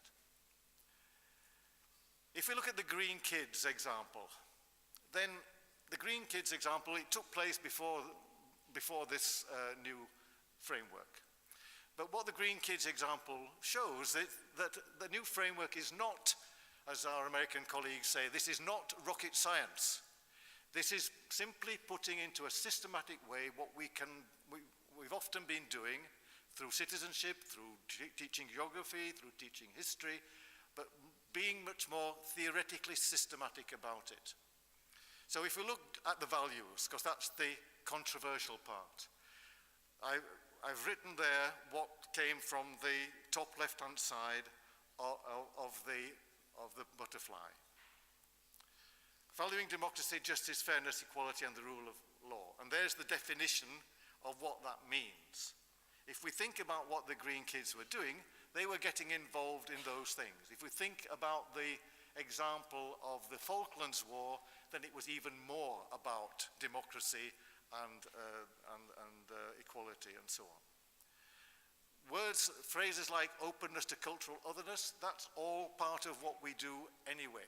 If we look at the Green Kids example, then the Green Kids example, it took place before this new framework. But what the Green Kids example shows is that the new framework is not, as our American colleagues say, this is not rocket science. This is simply putting into a systematic way what we've often been doing through citizenship, through teaching geography, through teaching history, but being much more theoretically systematic about it. So if we look at the values, because that's the controversial part, I've written there what came from the top left-hand side of the butterfly. Valuing democracy, justice, fairness, equality, and the rule of law. And there's the definition of what that means. If we think about what the Green Kids were doing, they were getting involved in those things. If we think about the example of the Falklands War, then it was even more about democracy and equality and so on. Phrases like openness to cultural otherness, that's all part of what we do anyway.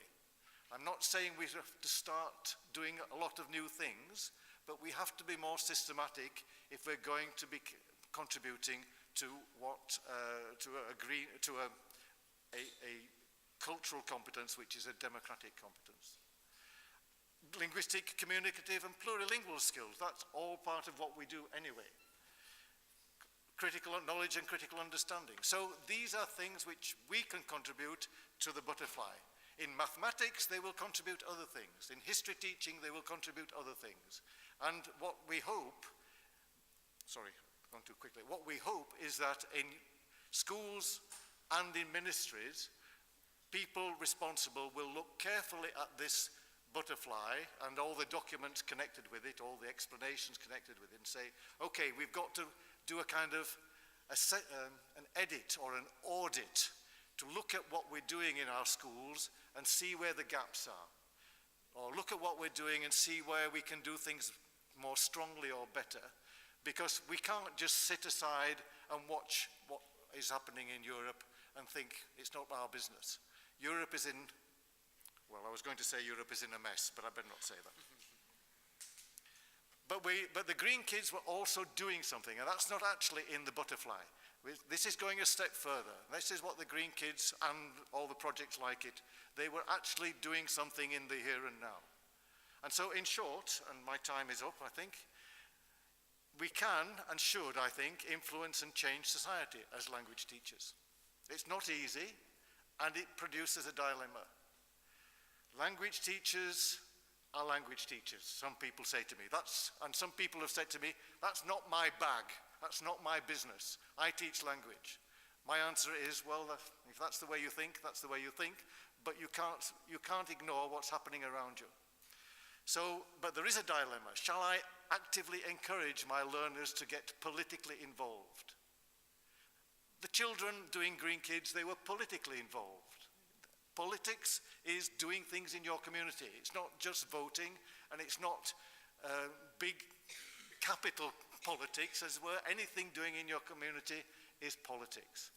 I'm not saying we have to start doing a lot of new things, but we have to be more systematic if we're going to be contributing to a cultural competence, which is a democratic competence. Linguistic, communicative, and plurilingual skills, that's all part of what we do anyway. Critical knowledge and critical understanding. So these are things which we can contribute to the butterfly. In mathematics, they will contribute other things. In history teaching, they will contribute other things. And what we hope, going too quickly, what we hope is that in schools and in ministries, people responsible will look carefully at this butterfly and all the documents connected with it, all the explanations connected with it, and say, okay, we've got to do a kind of an edit or an audit to look at what we're doing in our schools and see where the gaps are. Or look at what we're doing and see where we can do things more strongly or better. Because we can't just sit aside and watch what is happening in Europe and think it's not our business. Europe is in, well, I was going to say Europe is in a mess, but I better not say that. But the Green Kids were also doing something, and that's not actually in the butterfly. This is going a step further. This is what the Green Kids and all the projects like it, they were actually doing something in the here and now. And so in short, and my time is up, I think, we can and should, I think, influence and change society as language teachers. It's not easy, and it produces a dilemma. Language teachers are language teachers, some people say to me. And some people have said to me, that's not my bag. That's not my business. I teach language. My answer is, well, if that's the way you think, that's the way you think, but you can't ignore what's happening around you. So, but there is a dilemma. Shall I actively encourage my learners to get politically involved? The children doing Green Kids, they were politically involved. Politics is doing things in your community. It's not just voting, and it's not big capital politics, as were anything doing in your community is politics.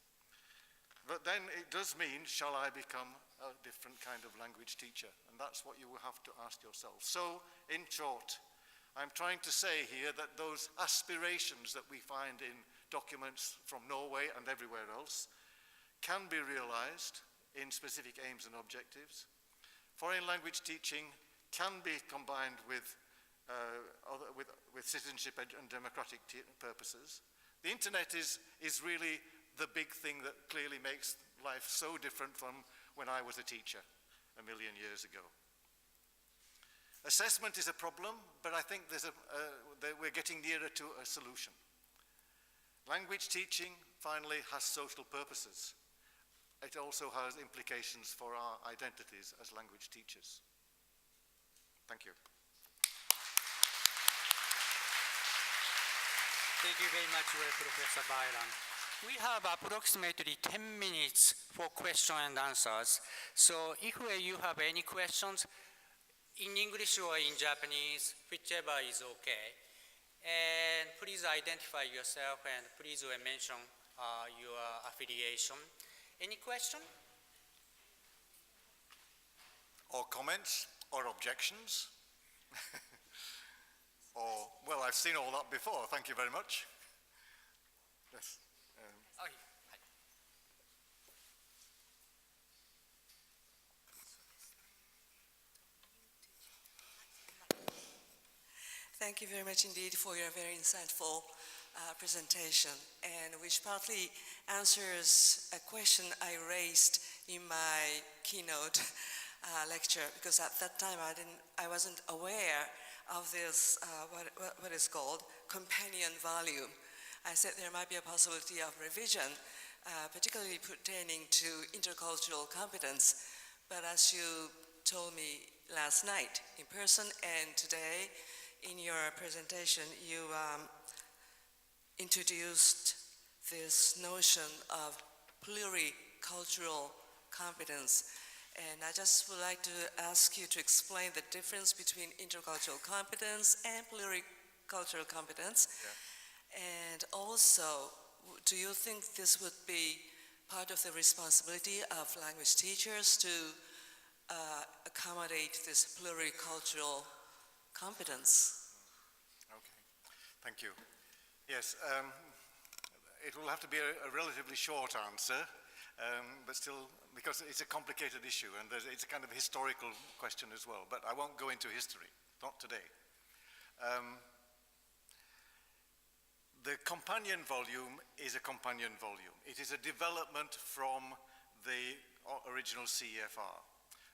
But then it does mean, shall I become a different kind of language teacher? And that's what you will have to ask yourself. So, in short, I'm trying to say here that those aspirations that we find in documents from Norway and everywhere else can be realized in specific aims and objectives. Foreign language teaching can be combined with citizenship and democratic purposes. The internet is really the big thing that clearly makes life so different from when I was a teacher a million years ago. Assessment is a problem, but I think we're getting nearer to a solution. Language teaching, finally, has social purposes. It also has implications for our identities as language teachers. Thank you. Thank you very much, Professor Byram. We have approximately 10 minutes for question and answers. So if you have any questions, in English or in Japanese, whichever is okay. And please identify yourself and please mention your affiliation. Any question? Or comments, or objections? Or, well, I've seen all that before, thank you very much. Yes. Thank you very much indeed for your very insightful presentation, and which partly answers a question I raised in my keynote lecture, because at that time I wasn't aware of this, what is called companion volume. I said there might be a possibility of revision, particularly pertaining to intercultural competence, but as you told me last night in person and today, in your presentation, you introduced this notion of pluricultural competence. And I just would like to ask you to explain the difference between intercultural competence and pluricultural competence. Yeah. And also, do you think this would be part of the responsibility of language teachers to accommodate this pluricultural competence? Okay, thank you. Yes, it will have to be a relatively short answer, but still, because it's a complicated issue and it's a kind of historical question as well, but I won't go into history, not today. The companion volume is a companion volume. It is a development from the original CEFR.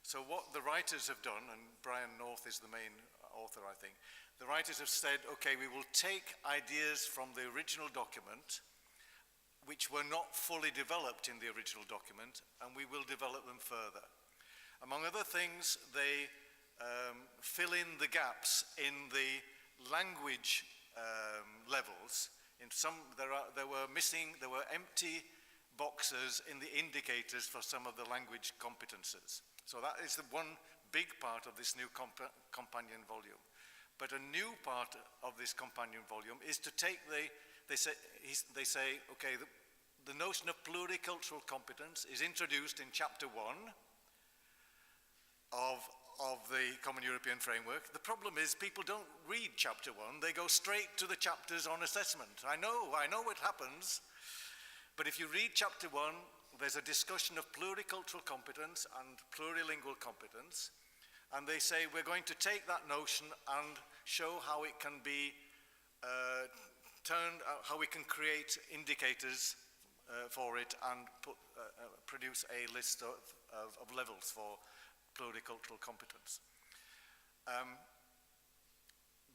So what the writers have done, and Brian North is the main author, I think, the writers have said, okay, we will take ideas from the original document, which were not fully developed in the original document, and we will develop them further. Among other things, they fill in the gaps in the language levels. In some, there were empty boxes in the indicators for some of the language competences. So that is the one big part of this new companion volume. But a new part of this companion volume is to take they say, okay, the notion of pluricultural competence is introduced in chapter 1 of the Common European Framework. The problem is people don't read chapter 1, they go straight to the chapters on assessment. I know what happens, but if you read chapter 1, there's a discussion of pluricultural competence and plurilingual competence, and they say we're going to take that notion and show how it can be how we can create indicators for it and produce a list of levels for pluricultural competence.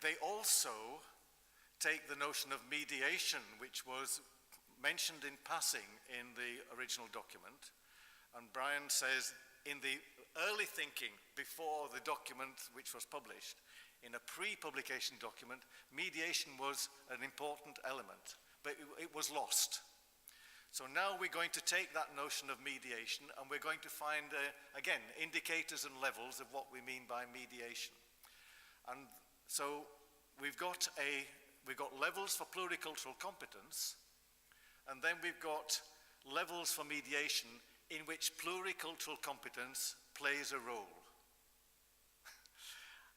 They also take the notion of mediation, which was mentioned in passing in the original document, and Brian says in the early thinking before the document which was published, in a pre-publication document, mediation was an important element, but it was lost. So now we're going to take that notion of mediation and we're going to find, again, indicators and levels of what we mean by mediation. And so we've got levels for pluricultural competence, and then we've got levels for mediation in which pluricultural competence plays a role.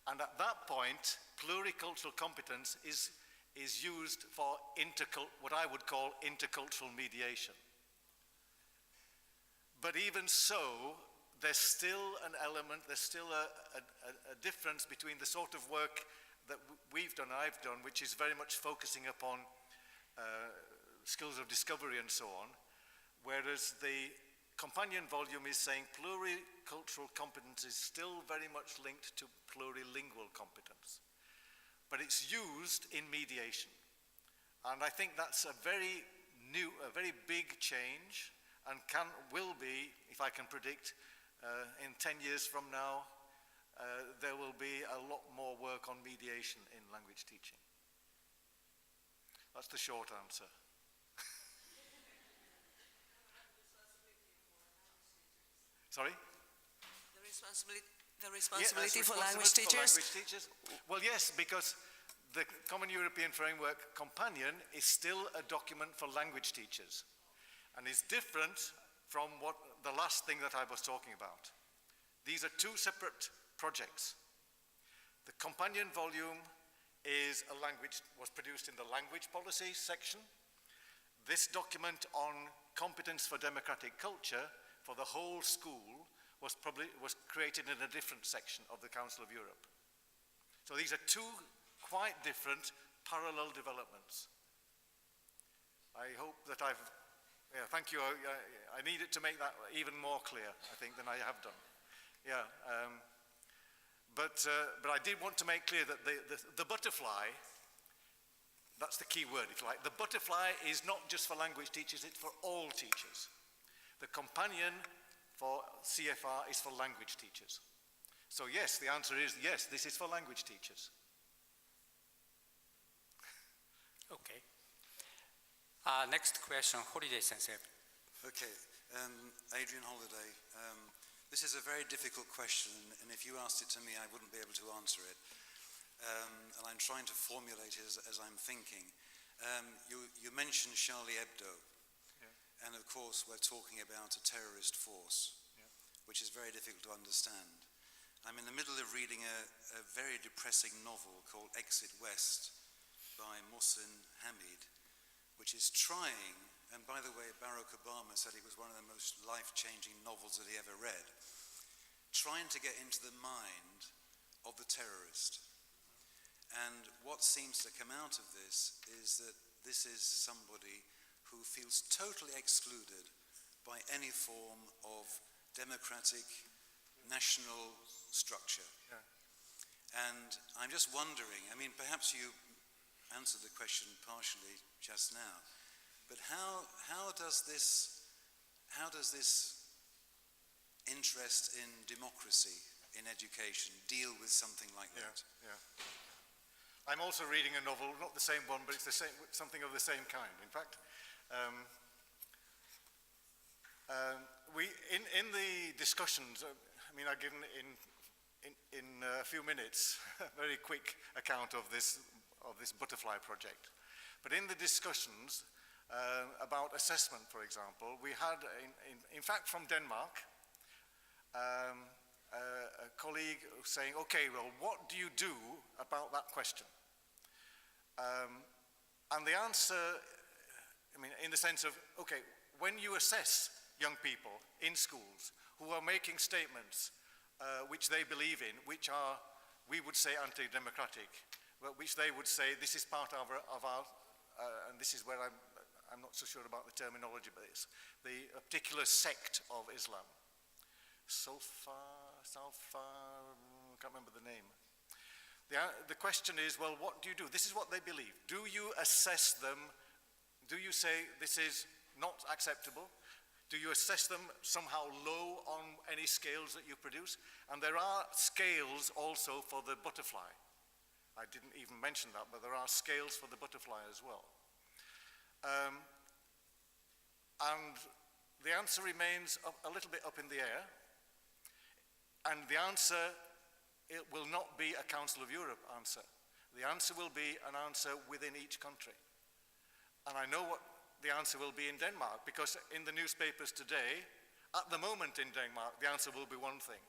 And at that point, pluricultural competence is used for what I would call intercultural mediation. But even so, there's still an element, there's still a difference between the sort of work that we've done, I've done, which is very much focusing upon skills of discovery and so on, whereas the companion volume is saying pluricultural competence is still very much linked to plurilingual competence. But it's used in mediation. And I think that's a very big change, and will be, if I can predict, in 10 years from now, there will be a lot more work on mediation in language teaching. That's the short answer. Sorry? The responsibility for language teachers? Well, yes, because the Common European Framework Companion is still a document for language teachers, and is different from the last thing that I was talking about. These are two separate projects. The Companion volume was produced in the language policy section. This document on competence for democratic culture for the whole school was created in a different section of the Council of Europe. So these are two quite different parallel developments. I hope that thank you. I needed to make that even more clear, I think, than I have done. Yeah, but I did want to make clear that the butterfly, that's the key word, if you like. The butterfly is not just for language teachers, it's for all teachers. The companion for CFR is for language teachers. So yes, the answer is yes, this is for language teachers. Okay. Next question, Holiday Sensei. Okay, Adrian Holiday. This is a very difficult question, and if you asked it to me, I wouldn't be able to answer it. And I'm trying to formulate it as I'm thinking. You mentioned Charlie Hebdo, yeah. And of course we're talking about a terrorist force, yeah, which is very difficult to understand. I'm in the middle of reading a very depressing novel called Exit West by Mohsin Hamid, which is trying, and by the way, Barack Obama said it was one of the most life-changing novels that he ever read, trying to get into the mind of the terrorist. And what seems to come out of this is that this is somebody who feels totally excluded by any form of democratic national structure. Yeah. And I'm just wondering, I mean, perhaps you answered the question partially just now, but how does this interest in democracy in education deal with something like that? Yeah. I'm also reading a novel, not the same one, but it's something of the same kind. In fact, in the discussions, I mean, I've given in a few minutes a very quick account of this butterfly project. But in the discussions about assessment, for example, we had, in fact, from Denmark, a colleague saying, okay, well, what do you do about that question? And the answer, I mean, in the sense of, okay, when you assess young people in schools who are making statements which they believe in, which are, we would say, anti-democratic, but which they would say, this is part of our and this is where I'm not so sure about the terminology, but it's the particular sect of Islam. I can't remember the name. The question is, well, what do you do? This is what they believe. Do you assess them? Do you say this is not acceptable? Do you assess them somehow low on any scales that you produce? And there are scales also for the butterfly. I didn't even mention that, but there are scales for the butterfly as well. And the answer remains a little bit up in the air. And the answer, it will not be a Council of Europe answer. The answer will be an answer within each country. And I know what the answer will be in Denmark, because in the newspapers today, at the moment in Denmark, the answer will be one thing.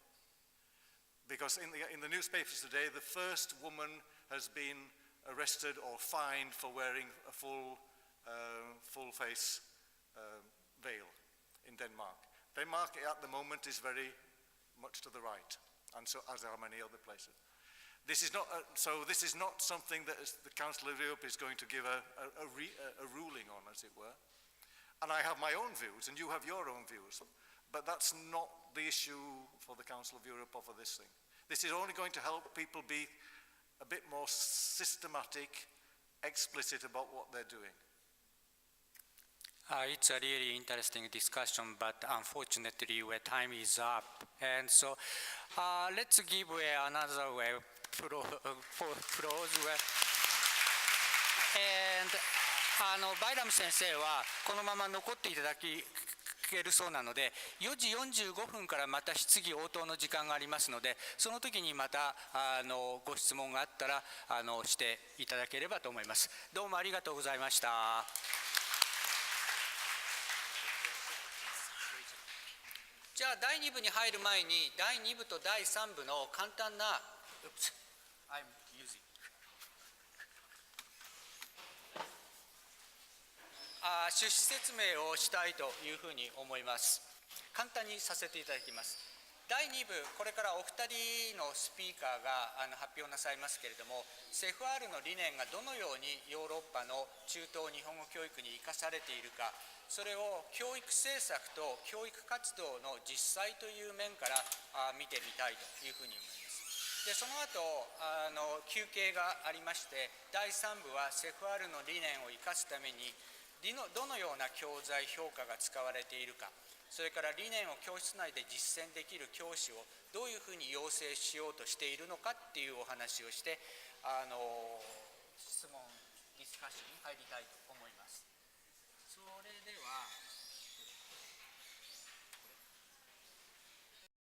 Because in the newspapers today, the first woman has been arrested or fined for wearing a full face veil in Denmark. Denmark at the moment is very much to the right, and so as are many other places. This is not something that the Council of Europe is going to give a ruling on, as it were. And I have my own views, and you have your own views. But that's not the issue for the Council of Europe or for this thing. This is only going to help people be a bit more systematic, explicit about what they're doing. It's a really interesting discussion, but unfortunately, where time is up. And so let's give another applause. And Byram 先生はこのまま残っていただけるそうなので、4時45分からまた質疑応答の時間がありますので、その時にまたご質問があったらしていただければと思います。どうもありがとうございました。じゃあ第2部に入る前に第2部と第3部の簡単な趣旨説明をしたいというふうに思います。簡単にさせていただきます。第2部、これからお二人のスピーカーが発表なさいますけれども、CEFR の理念がどのようにヨーロッパの中東日本語教育に生かされているか、それを教育政策と教育活動の実際という面から見てみたいというふうに思います。でその後休憩がありまして、第3部はCEFRの理念を生かすためにどのような教材評価が使われているか、それから理念を教室内で実践できる教師をどういうふうに養成しようとしているのかっていうお話をして、質問ディスカッションに入りたいと思います。それでは